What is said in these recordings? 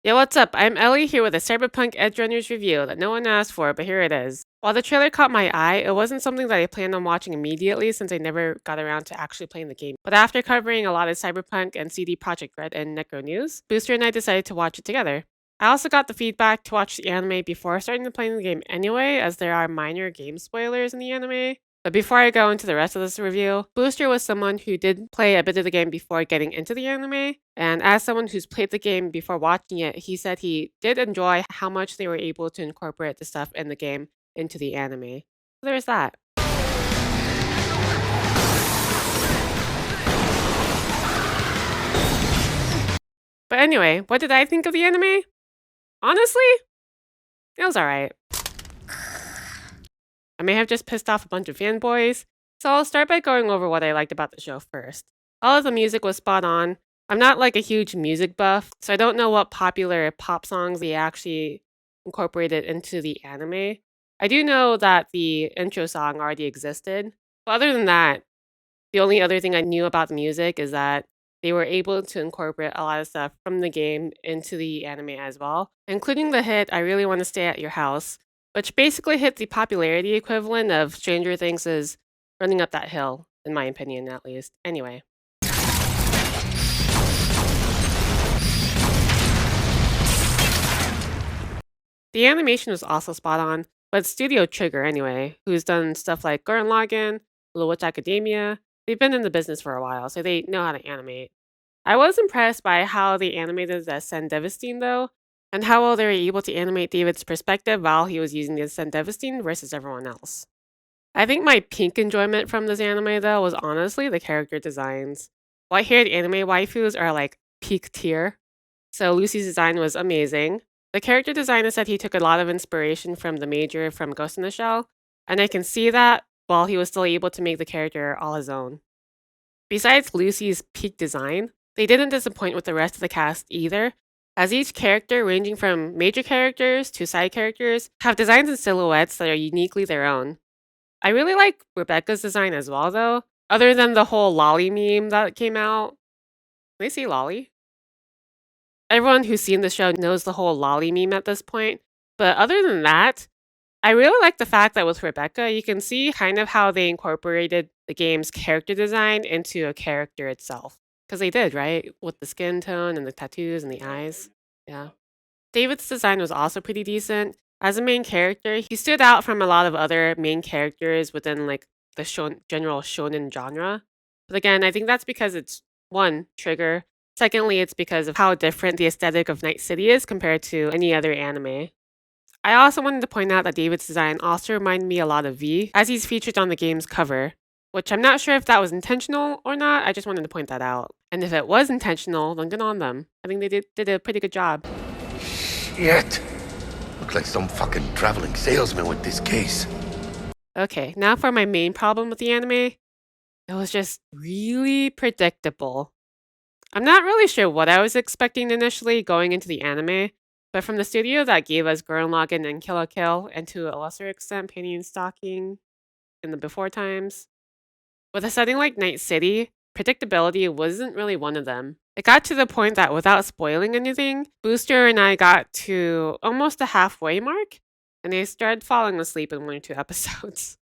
Yo, what's up? I'm Ellie here with a Cyberpunk EdgeRunners review that no one asked for, but here it is. While the trailer caught my eye, it wasn't something that I planned on watching immediately since I never got around to actually playing the game. But after covering a lot of Cyberpunk and CD Projekt Red and Necro News, Booster and I decided to watch it together. I also got the feedback to watch the anime before starting to play the game anyway, as there are minor game spoilers in the anime. But before I go into the rest of this review, Booster was someone who did play a bit of the game before getting into the anime, and as someone who's played the game before watching it, he said he did enjoy how much they were able to incorporate the stuff in the game into the anime. So there's that. But anyway, what did I think of the anime? Honestly, it was alright. I may have just pissed off a bunch of fanboys, so I'll start by going over what I liked about the show first. All of the music was spot on. I'm not like a huge music buff, so I don't know what popular pop songs they actually incorporated into the anime. I do know that the intro song already existed, but other than that, the only other thing I knew about the music is that they were able to incorporate a lot of stuff from the game into the anime as well, including the hit I Really Want to Stay at Your House, which basically hit the popularity equivalent of Stranger Things' Running Up That Hill, in my opinion at least. Anyway. The animation was also spot on, but Studio Trigger anyway, who's done stuff like Gurren Lagann, Little Witch Academia, they've been in the business for a while, so they know how to animate. I was impressed by how they animated the Sandevestein though, and how well they were able to animate David's perspective while he was using the Sandevestein versus everyone else. I think my peak enjoyment from this anime though was honestly the character designs. White-haired anime waifus are like peak tier, so Lucy's design was amazing. The character designer said he took a lot of inspiration from the Major from Ghost in the Shell, and I can see that while he was still able to make the character all his own. Besides Lucy's peak design, they didn't disappoint with the rest of the cast either, as each character, ranging from major characters to side characters, have designs and silhouettes that are uniquely their own. I really like Rebecca's design as well, though, other than the whole lolly meme that came out. Can they say lolly? Everyone who's seen the show knows the whole lolly meme at this point, but other than that, I really like the fact that with Rebecca, you can see kind of how they incorporated the game's character design into a character itself. Because they did, right? With the skin tone and the tattoos and the eyes. Yeah. David's design was also pretty decent. As a main character, he stood out from a lot of other main characters within like the general shonen genre. But again, I think that's because it's one, Trigger. Secondly, it's because of how different the aesthetic of Night City is compared to any other anime. I also wanted to point out that David's design also reminded me a lot of V, as he's featured on the game's cover, which I'm not sure if that was intentional or not, I just wanted to point that out. And if it was intentional, then good on them. I think they did a pretty good job. Shit. Look like some fucking traveling salesman with this case. Okay, now for my main problem with the anime. It was just really predictable. I'm not really sure what I was expecting initially going into the anime, but from the studio that gave us Gurren Lagann and Kill la Kill, and to a lesser extent Penny and Stocking in the before times, with a setting like Night City, predictability wasn't really one of them. It got to the point that without spoiling anything, Booster and I got to almost the halfway mark, and I started falling asleep in 1 or 2 episodes.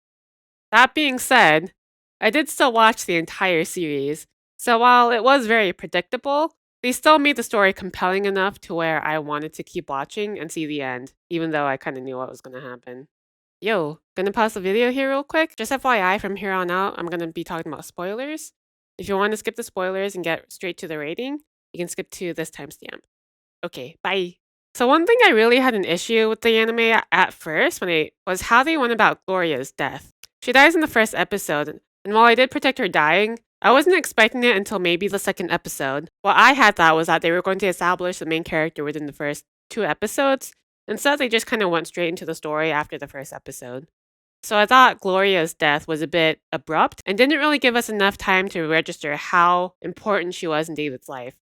That being said, I did still watch the entire series, so while it was very predictable, they still made the story compelling enough to where I wanted to keep watching and see the end, even though I kind of knew what was going to happen. Yo, gonna pause the video here real quick. Just FYI, from here on out, I'm gonna be talking about spoilers. If you want to skip the spoilers and get straight to the rating, you can skip to this timestamp. Okay, bye. So one thing I really had an issue with the anime at first was how they went about Gloria's death. She dies in the first episode, and while I did predict her dying, I wasn't expecting it until maybe the second episode. What I had thought was that they were going to establish the main character within the first 2 episodes. Instead, they just kind of went straight into the story after the first episode. So I thought Gloria's death was a bit abrupt and didn't really give us enough time to register how important she was in David's life.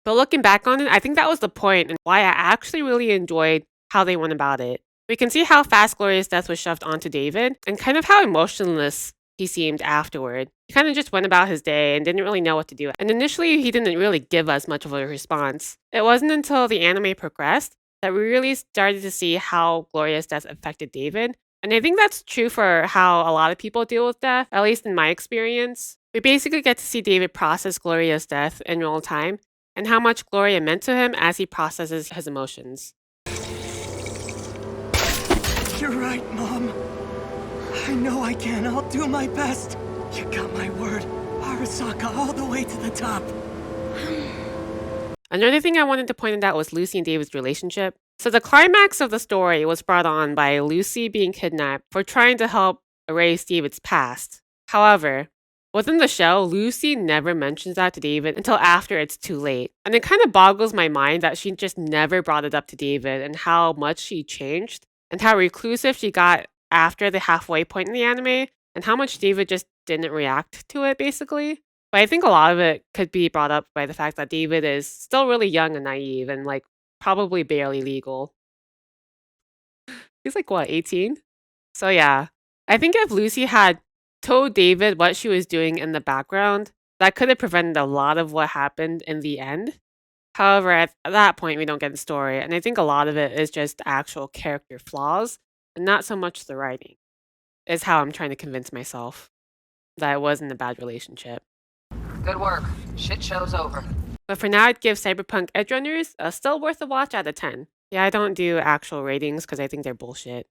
But looking back on it, I think that was the point and why I actually really enjoyed how they went about it. We can see how fast Gloria's death was shoved onto David and kind of how emotionless he seemed afterward. He kind of just went about his day and didn't really know what to do. And initially, he didn't really give us much of a response. It wasn't until the anime progressed that we really started to see how Gloria's death affected David. And I think that's true for how a lot of people deal with death, at least in my experience. We basically get to see David process Gloria's death in real time and how much Gloria meant to him as he processes his emotions. You're right, Mom. I know I can. I'll do my best. You got my word. Arasaka all the way to the top. Another thing I wanted to point out was Lucy and David's relationship. So the climax of the story was brought on by Lucy being kidnapped for trying to help erase David's past. However, within the show, Lucy never mentions that to David until after it's too late. And it kind of boggles my mind that she just never brought it up to David and how much she changed and how reclusive she got after the halfway point in the anime and how much David just didn't react to it basically. But I think a lot of it could be brought up by the fact that David is still really young and naive and like probably barely legal. He's like what, 18? So yeah, I think if Lucy had told David what she was doing in the background, that could have prevented a lot of what happened in the end. However, at that point, we don't get the story, and I think a lot of it is just actual character flaws and not so much the writing, is how I'm trying to convince myself that it wasn't a bad relationship. Good work. Shit show's over. But for now, I'd give Cyberpunk EdgeRunners still worth a watch out of 10. Yeah, I don't do actual ratings because I think they're bullshit.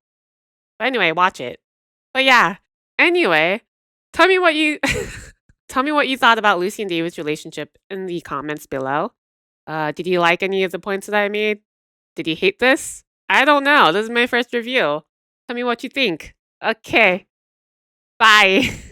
But anyway, watch it. But yeah, anyway, tell me what you tell me what you thought about Lucy and David's relationship in the comments below. Did you like any of the points that I made? Did you hate this? I don't know. This is my first review. Tell me what you think. Okay. Bye.